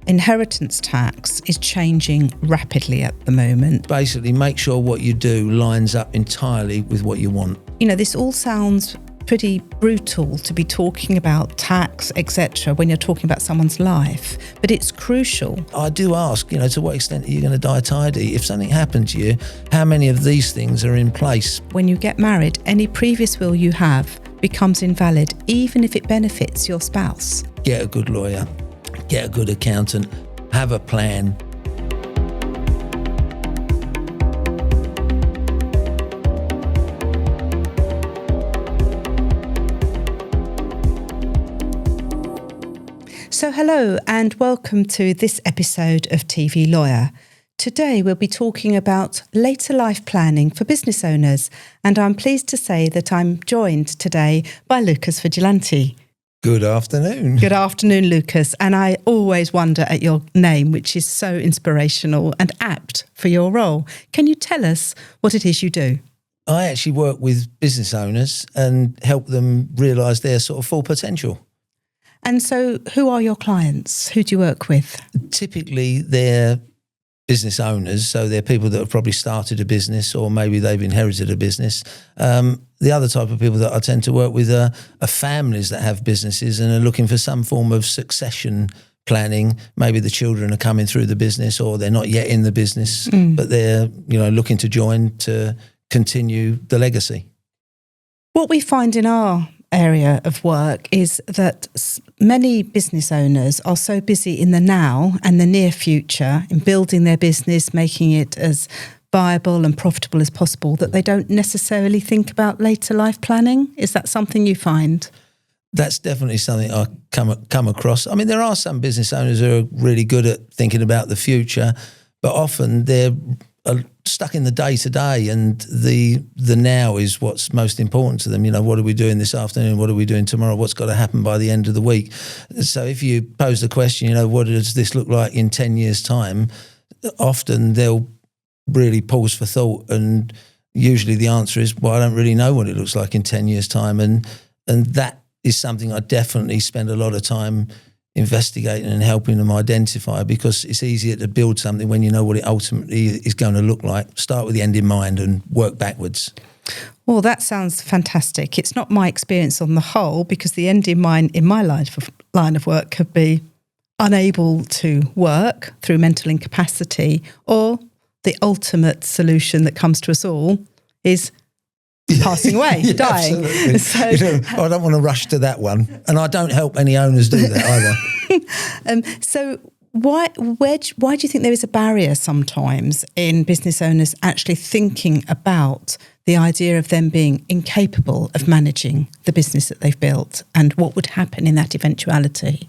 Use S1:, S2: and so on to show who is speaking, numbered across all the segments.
S1: inheritance tax is changing rapidly at the moment.
S2: Basically, make sure what you do lines up entirely with what you want.
S1: You know, this all sounds pretty brutal to be talking about tax, etc., when you're talking about someone's life, but it's crucial.
S2: I do ask, to what extent are you going to die tidy? If something happened to you, how many of these things are in place?
S1: When you get married, any previous will you have becomes invalid, even if it benefits your spouse.
S2: Get a good lawyer, get a good accountant, have a plan.
S1: So hello and welcome to this episode of TV Lawyer. Today we'll be talking about later life planning for business owners, and I'm pleased to say that I'm joined today by Lucas Vigilante.
S2: Good afternoon.
S1: Good afternoon, Lucas. And I always wonder at your name, which is so inspirational and apt for your role. Can you tell us what it is you do?
S2: I actually work with business owners and help them realise their sort of full potential.
S1: And so who are your clients? Who do you work with?
S2: Typically, they're business owners, so they're people that have probably started a business or maybe they've inherited a business. The other type of people that I tend to work with are families that have businesses and are looking for some form of succession planning. Maybe the children are coming through the business or they're not yet in the business, but they're looking to join to continue the legacy.
S1: What we find in our area of work is that many business owners are so busy in the now and the near future in building their business, making it as viable and profitable as possible, that they don't necessarily think about later life planning. Is that something you find?
S2: That's definitely something I come across. I mean, there are some business owners who are really good at thinking about the future, but often they're stuck in the day-to-day, and the now is what's most important to them. What are we doing this afternoon? What are we doing tomorrow? What's got to happen by the end of the week? So if you pose the question, what does this look like in 10 years' time? Often they'll really pause for thought, and usually the answer is, well, I don't really know what it looks like in 10 years' time. And that is something I definitely spend a lot of time investigating and helping them identify, because it's easier to build something when you know what it ultimately is going to look like. Start with the end in mind and work backwards.
S1: Well, that sounds fantastic. It's not my experience on the whole, because the end in mind in my line of work could be unable to work through mental incapacity, or the ultimate solution that comes to us all is passing away, dying. So,
S2: I don't want to rush to that one, and I don't help any owners do that either.
S1: So why do you think there is a barrier sometimes in business owners actually thinking about the idea of them being incapable of managing the business that they've built, and what would happen in that eventuality?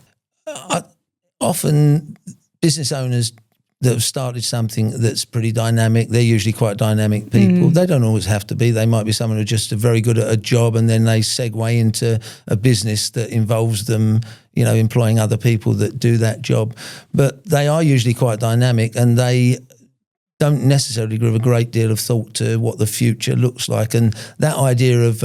S2: Often business owners that have started something that's pretty dynamic, they're usually quite dynamic people. They don't always have to be. They might be someone who's just very good at a job, and then they segue into a business that involves them, employing other people that do that job. But they are usually quite dynamic, and they don't necessarily give a great deal of thought to what the future looks like. And that idea of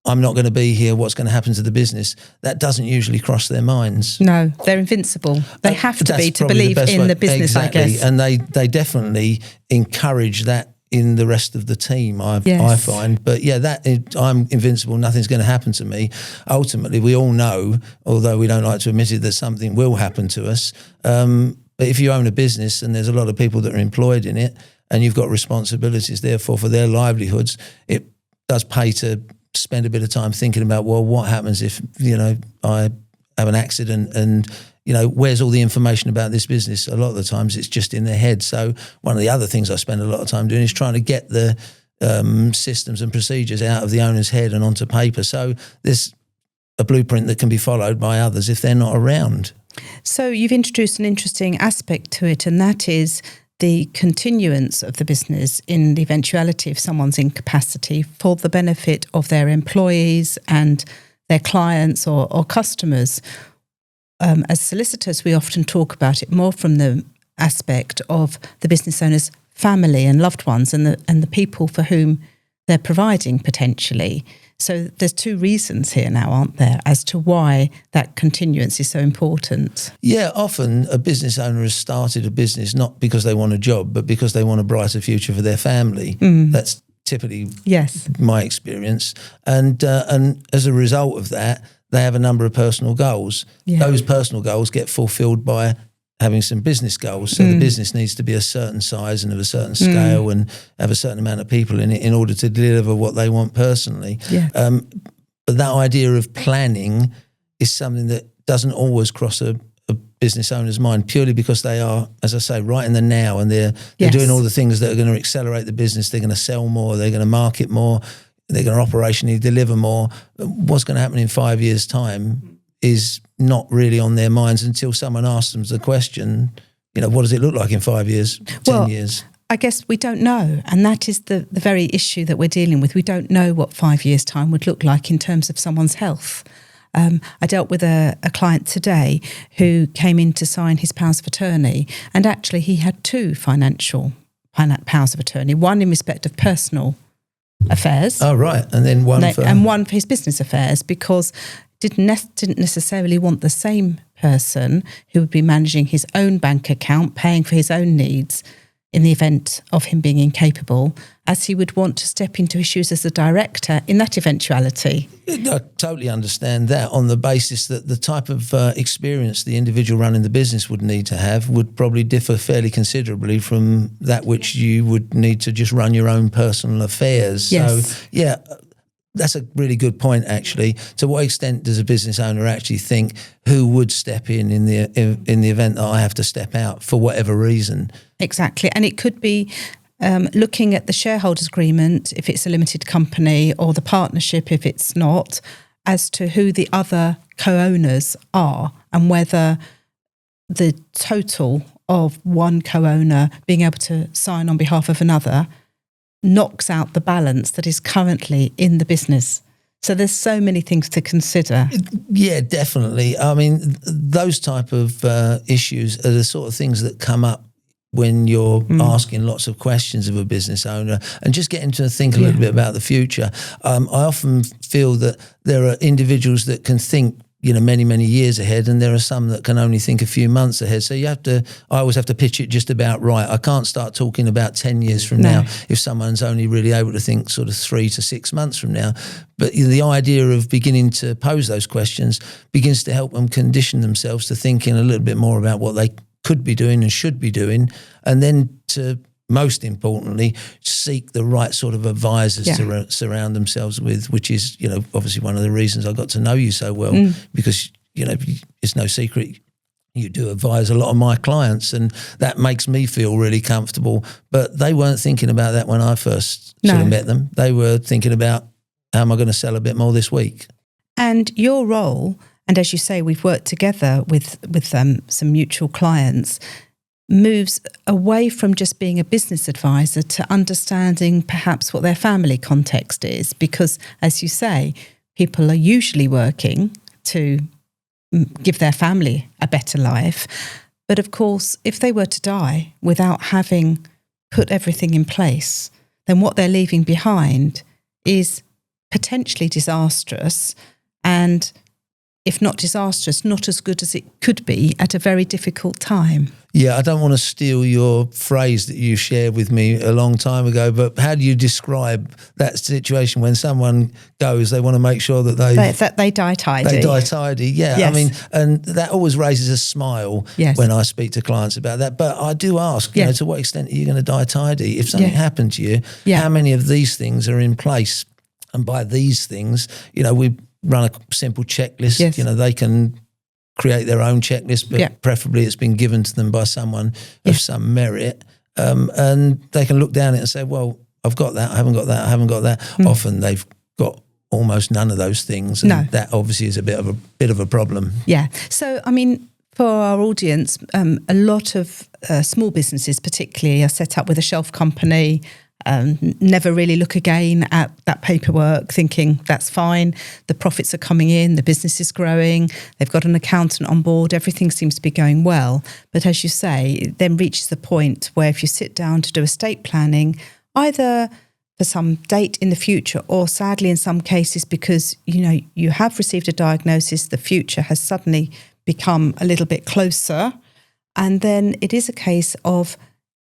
S2: I'm not going to be here, what's going to happen to the business, that doesn't usually cross their minds.
S1: No, they're invincible. They have to be to believe in the business, exactly. I guess.
S2: And they definitely encourage that in the rest of the team, I find. But I'm invincible, nothing's going to happen to me. Ultimately, we all know, although we don't like to admit it, that something will happen to us. But if you own a business and there's a lot of people that are employed in it, and you've got responsibilities, therefore, for their livelihoods, it does pay to spend a bit of time thinking about, well, what happens if, I have an accident, and, where's all the information about this business? A lot of the times it's just in their head. So one of the other things I spend a lot of time doing is trying to get the systems and procedures out of the owner's head and onto paper. So there's a blueprint that can be followed by others if they're not around.
S1: So you've introduced an interesting aspect to it, and that is the continuance of the business in the eventuality of someone's incapacity for the benefit of their employees and their clients or customers. As solicitors, we often talk about it more from the aspect of the business owner's family and loved ones and the people for whom they're providing potentially. So there's two reasons here now, aren't there, as to why that continuance is so important.
S2: Yeah, often a business owner has started a business not because they want a job, but because they want a brighter future for their family. That's typically my experience. And as a result of that, they have a number of personal goals. Those personal goals get fulfilled by having some business goals. So the business needs to be a certain size and of a certain scale and have a certain amount of people in it in order to deliver what they want personally. But that idea of planning is something that doesn't always cross a business owner's mind, purely because they are, as I say, right in the now, and they're doing all the things that are going to accelerate the business. They're going to sell more, they're going to market more, they're going to operationally deliver more. What's going to happen in 5 years' time is not really on their minds until someone asks them the question, what does it look like in 5 years, 10 years?
S1: I guess we don't know. And that is the very issue that we're dealing with. We don't know what 5 years' time would look like in terms of someone's health. I dealt with a client today who came in to sign his powers of attorney, and actually he had two financial powers of attorney, one in respect of personal affairs.
S2: Oh, right. And then one
S1: for his business affairs, because didn't necessarily want the same person who would be managing his own bank account, paying for his own needs in the event of him being incapable, as he would want to step into his shoes as a director in that eventuality.
S2: I totally understand that, on the basis that the type of experience the individual running the business would need to have would probably differ fairly considerably from that which you would need to just run your own personal affairs.
S1: Yes.
S2: So, yeah, that's a really good point, actually. To what extent does a business owner actually think, who would step in the event that I have to step out for whatever reason?
S1: Exactly. And it could be looking at the shareholders agreement, if it's a limited company, or the partnership, if it's not, as to who the other co-owners are, and whether the total of one co-owner being able to sign on behalf of another knocks out the balance that is currently in the business. So there's so many things to consider.
S2: Yeah, definitely. I mean, those type of issues are the sort of things that come up when you're asking lots of questions of a business owner and just getting to think a little bit about the future. I often feel that there are individuals that can think, many, many years ahead, and there are some that can only think a few months ahead. So I always have to pitch it just about right. I can't start talking about 10 years from now if someone's only really able to think sort of 3 to 6 months from now. But the idea of beginning to pose those questions begins to help them condition themselves to thinking a little bit more about what they could be doing and should be doing, and then to, most importantly, seek the right sort of advisors to surround themselves with, which is, obviously one of the reasons I got to know you so well, because, it's no secret you do advise a lot of my clients, and that makes me feel really comfortable. But they weren't thinking about that when I first sort of met them. They were thinking about, how am I going to sell a bit more this week?
S1: And your role, and as you say, we've worked together with some mutual clients, moves away from just being a business advisor to understanding perhaps what their family context is. Because, as you say, people are usually working to give their family a better life. But of course, if they were to die without having put everything in place, then what they're leaving behind is potentially disastrous, and if not disastrous, not as good as it could be at a very difficult time.
S2: Yeah, I don't want to steal your phrase that you shared with me a long time ago, but how do you describe that situation when someone goes, they want to make sure that
S1: they die tidy?
S2: They die tidy, yeah. Yes. I mean, and that always raises a smile when I speak to clients about that. But I do ask, to what extent are you going to die tidy? If something happened to you, how many of these things are in place? And by these things, we run a simple checklist.
S1: Yes.
S2: They can create their own checklist, but preferably it's been given to them by someone of some merit. And they can look down it and say, well, I've got that, I haven't got that, I haven't got that. Often they've got almost none of those things. And that obviously is a bit of a problem.
S1: Yeah. So, I mean, for our audience, a lot of small businesses particularly are set up with a shelf company, never really look again at that paperwork, thinking that's fine, the profits are coming in, the business is growing, they've got an accountant on board, everything seems to be going well. But as you say, it then reaches the point where if you sit down to do estate planning, either for some date in the future, or sadly in some cases because, you know, you have received a diagnosis, the future has suddenly become a little bit closer. And then it is a case of,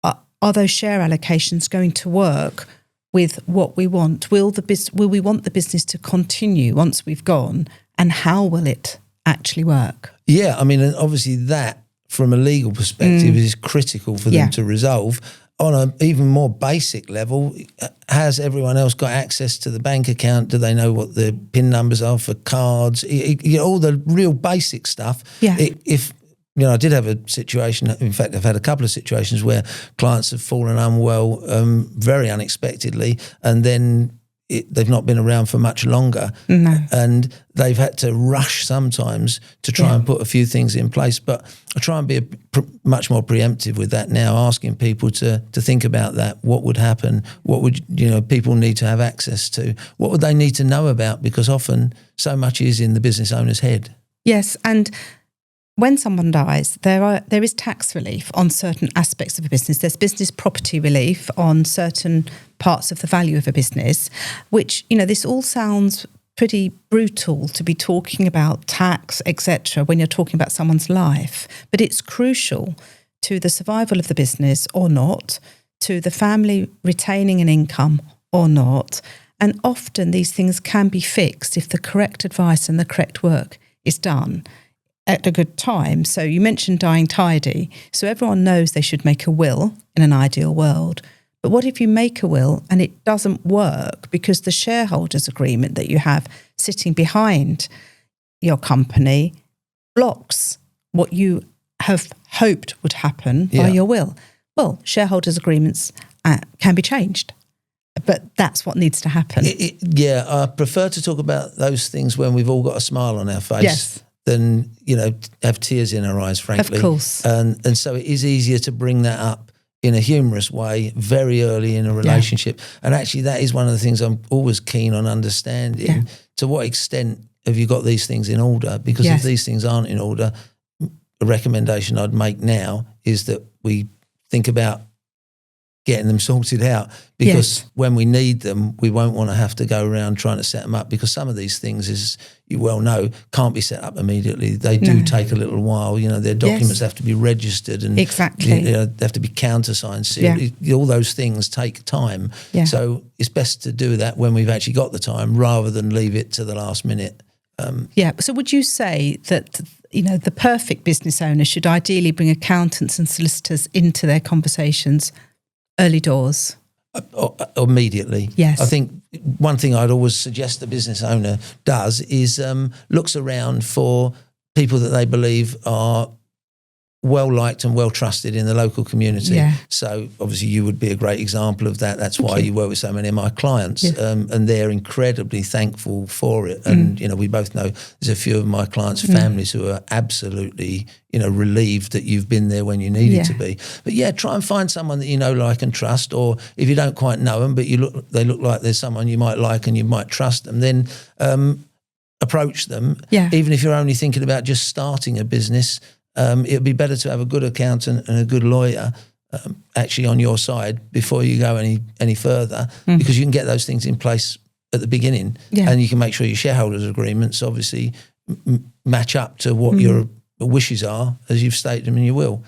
S1: are those share allocations going to work with what we want? Will we want the business to continue once we've gone? And how will it actually work?
S2: Yeah, I mean, obviously that, from a legal perspective, is critical for them to resolve. On an even more basic level, has everyone else got access to the bank account? Do they know what the PIN numbers are for cards? All the real basic stuff.
S1: Yeah.
S2: If you know, I did have a situation, in fact, I've had a couple of situations where clients have fallen unwell very unexpectedly, and then they've not been around for much longer.
S1: No.
S2: And they've had to rush sometimes to try and put a few things in place. But I try and be much more preemptive with that now, asking people to think about that. What would happen? What would, you know, people need to have access to? What would they need to know about? Because often so much is in the business owner's head.
S1: Yes, and when someone dies, there is tax relief on certain aspects of a business. There's business property relief on certain parts of the value of a business, which, you know, this all sounds pretty brutal to be talking about tax, etc., when you're talking about someone's life. But it's crucial to the survival of the business or not, to the family retaining an income or not. And often these things can be fixed if the correct advice and the correct work is done at a good time. So you mentioned dying tidy. So everyone knows they should make a will in an ideal world. But what if you make a will and it doesn't work because the shareholders agreement that you have sitting behind your company blocks what you have hoped would happen by your will? Well, shareholders agreements can be changed. But that's what needs to happen.
S2: I prefer to talk about those things when we've all got a smile on our face than, you know, have tears in our eyes, frankly.
S1: Of course.
S2: And so it is easier to bring that up in a humorous way very early in a relationship. And actually that is one of the things I'm always keen on understanding. Yeah. To what extent have you got these things in order? Because if these things aren't in order, a recommendation I'd make now is that we think about getting them sorted out, because when we need them, we won't want to have to go around trying to set them up, because some of these things, as you well know, can't be set up immediately. They do take a little while. You know, their documents have to be registered and they have to be countersigned, sealed. All those things take time. Yeah. So it's best to do that when we've actually got the time rather than leave it to the last minute.
S1: So would you say that, you know, the perfect business owner should ideally bring accountants and solicitors into their conversations early doors?
S2: Immediately.
S1: Yes.
S2: I think one thing I'd always suggest the business owner does is looks around for people that they believe are well liked and well trusted in the local community. Yeah. So obviously you would be a great example of that. That's why you work with so many of my clients, and they're incredibly thankful for it. And you know, we both know there's a few of my clients' families who are absolutely, you know, relieved that you've been there when you needed to be. But try and find someone that you know, like, and trust. Or if you don't quite know them, but they look like there's someone you might like and you might trust them, then approach them. Yeah. Even if you're only thinking about just starting a business. It would be better to have a good accountant and a good lawyer actually on your side before you go any further, because you can get those things in place at the beginning, and you can make sure your shareholders agreements obviously match up to what your wishes are as you've stated them in your will.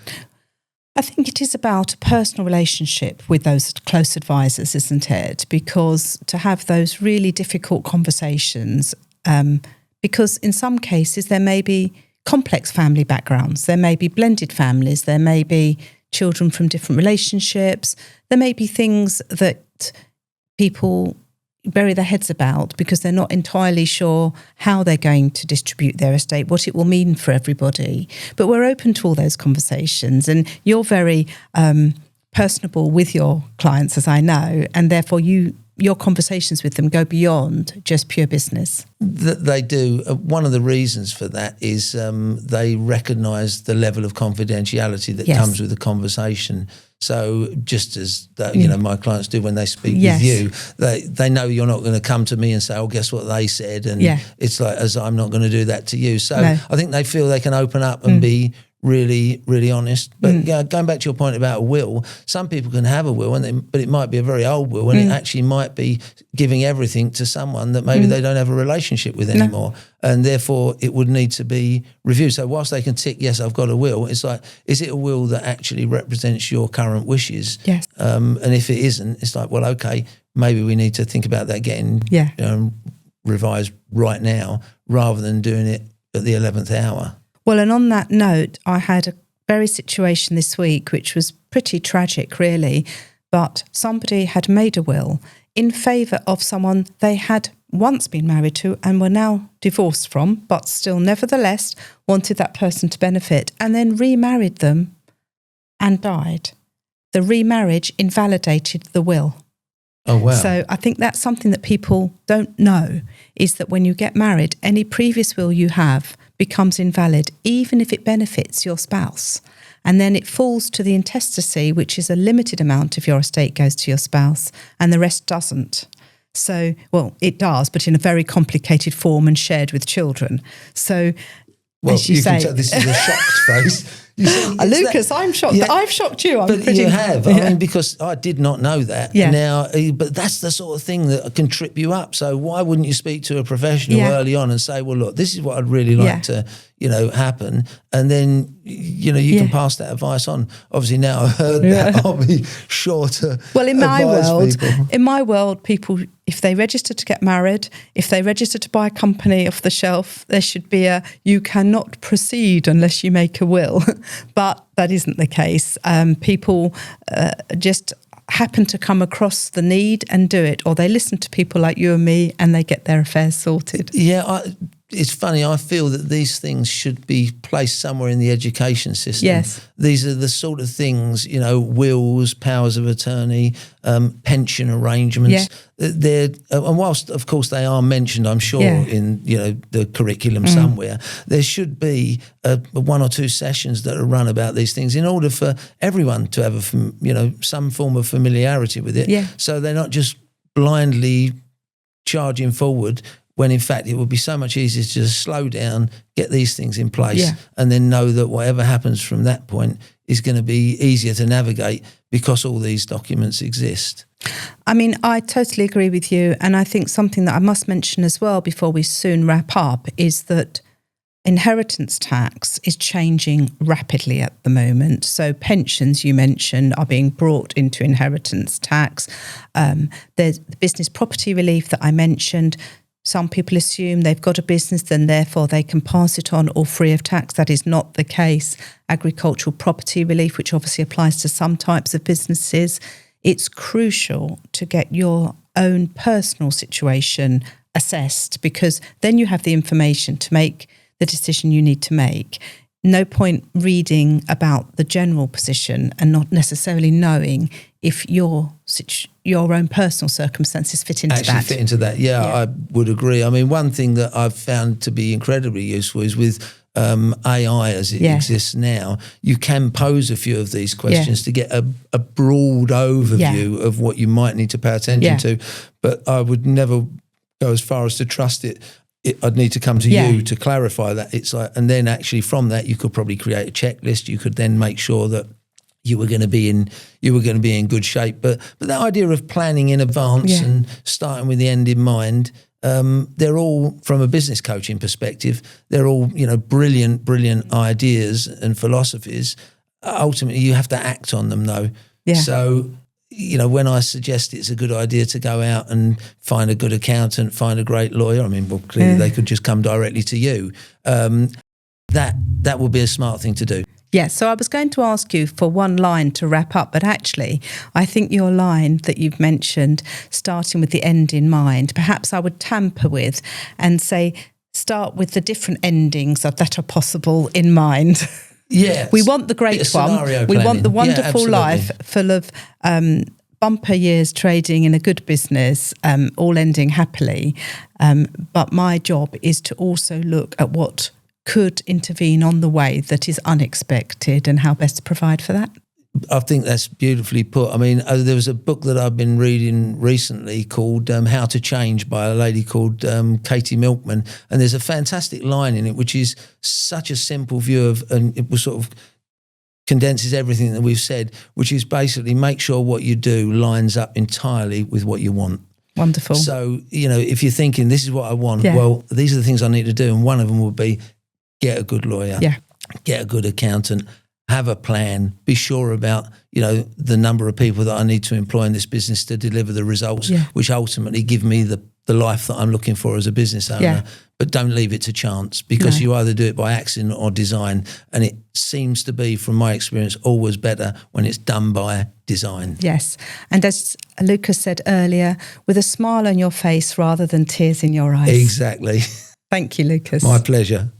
S1: I think it is about a personal relationship with those close advisors, isn't it? Because to have those really difficult conversations, because in some cases there may be complex family backgrounds. There may be blended families. There may be children from different relationships. There may be things that people bury their heads about because they're not entirely sure how they're going to distribute their estate, what it will mean for everybody. But we're open to all those conversations, and you're very personable with your clients, as I know, and therefore your conversations with them go beyond just pure business.
S2: They do. One of the reasons for that is they recognise the level of confidentiality that comes with the conversation. So just as you know, my clients do when they speak with you, they know you're not going to come to me and say, "Oh, guess what they said," and it's like, as I'm not going to do that to you. So I think they feel they can open up and be really, really honest. But going back to your point about a will, some people can have a will, but it might be a very old will, and it actually might be giving everything to someone that maybe they don't have a relationship with anymore, and therefore it would need to be reviewed. So whilst they can tick, yes, I've got a will, it's like, is it a will that actually represents your current wishes?
S1: Yes.
S2: And if it isn't, it's like, well, okay, maybe we need to think about that getting revised right now rather than doing it at the 11th hour.
S1: Well, and on that note, I had a very situation this week which was pretty tragic, really. But somebody had made a will in favour of someone they had once been married to and were now divorced from, but still nevertheless wanted that person to benefit, and then remarried them and died. The remarriage invalidated the will.
S2: Oh, wow.
S1: So I think that's something that people don't know, is that when you get married, any previous will you have becomes invalid, even if it benefits your spouse. And then it falls to the intestacy, which is a limited amount of your estate goes to your spouse, and the rest doesn't. So, well, it does, but in a very complicated form and shared with children. So,
S2: well,
S1: as you say,
S2: can tell this is a shocked face.
S1: Lucas, I'm shocked. Yeah, I've shocked you.
S2: You have. Yeah. I mean, because I did not know that.
S1: Yeah.
S2: Now, but that's the sort of thing that can trip you up. So why wouldn't you speak to a professional early on and say, well, look, this is what I'd really like to, happen. And then, you can pass that advice on. Obviously now I've heard that, I'll be sure to
S1: in my world, people, if they register to get married, if they register to buy a company off the shelf, there should be you cannot proceed unless you make a will. But that isn't the case. People just happen to come across the need and do it, or they listen to people like you and me and they get their affairs sorted.
S2: Yeah, it's funny. I feel that these things should be placed somewhere in the education system.
S1: Yes.
S2: These are the sort of things, wills, powers of attorney, pension arrangements. They're, and whilst, of course, they are mentioned, I'm sure, in, the curriculum somewhere, there should be 1 or 2 sessions that are run about these things in order for everyone to have, some form of familiarity with it.
S1: Yeah.
S2: So they're not just blindly charging forward, when in fact it would be so much easier to just slow down, get these things in place, and then know that whatever happens from that point is going to be easier to navigate because all these documents exist.
S1: I mean, I totally agree with you. And I think something that I must mention as well before we soon wrap up is that inheritance tax is changing rapidly at the moment. So pensions, you mentioned, are being brought into inheritance tax. There's the business property relief that I mentioned. Some people assume they've got a business, then therefore they can pass it on all free of tax. That is not the case. Agricultural property relief, which obviously applies to some types of businesses, it's crucial to get your own personal situation assessed, because then you have the information to make the decision you need to make. No point reading about the general position and not necessarily knowing if your own personal circumstances fit into that. Yeah, I would agree. I mean, one thing that I've found to be incredibly useful is with AI as it exists now, you can pose a few of these questions to get a broad overview of what you might need to pay attention to. But I would never go as far as to trust it. I'd need to come to you to clarify that. It's like, and then actually from that, you could probably create a checklist. You could then make sure that you were going to be in good shape. But that idea of planning in advance and starting with the end in mind, they're all, from a business coaching perspective, they're all, brilliant ideas and philosophies. Ultimately, you have to act on them though. Yeah. So, when I suggest it's a good idea to go out and find a good accountant, find a great lawyer, I mean, well, clearly they could just come directly to you. That would be a smart thing to do. Yeah, so I was going to ask you for one line to wrap up, but actually I think your line that you've mentioned, starting with the end in mind, perhaps I would tamper with and say, start with the different endings that are possible in mind.
S2: Yeah,
S1: we want the great one. We want the wonderful life full of bumper years trading in a good business, all ending happily. But my job is to also look at what could intervene on the way that is unexpected and how best to provide for that.
S2: I think that's beautifully put. I mean, there was a book that I've been reading recently called How to Change by a lady called Katie Milkman. And there's a fantastic line in it, which is such a simple view of, and it was sort of condenses everything that we've said, which is basically make sure what you do lines up entirely with what you want.
S1: Wonderful.
S2: So, if you're thinking, this is what I want, well, these are the things I need to do. And one of them would be get a good lawyer, get a good accountant, have a plan, be sure about, the number of people that I need to employ in this business to deliver the results, which ultimately give me the life that I'm looking for as a business owner. Yeah. But don't leave it to chance, because you either do it by accident or design. And it seems to be, from my experience, always better when it's done by design.
S1: Yes. And as Lucas said earlier, with a smile on your face rather than tears in your eyes.
S2: Exactly.
S1: Thank you, Lucas.
S2: My pleasure.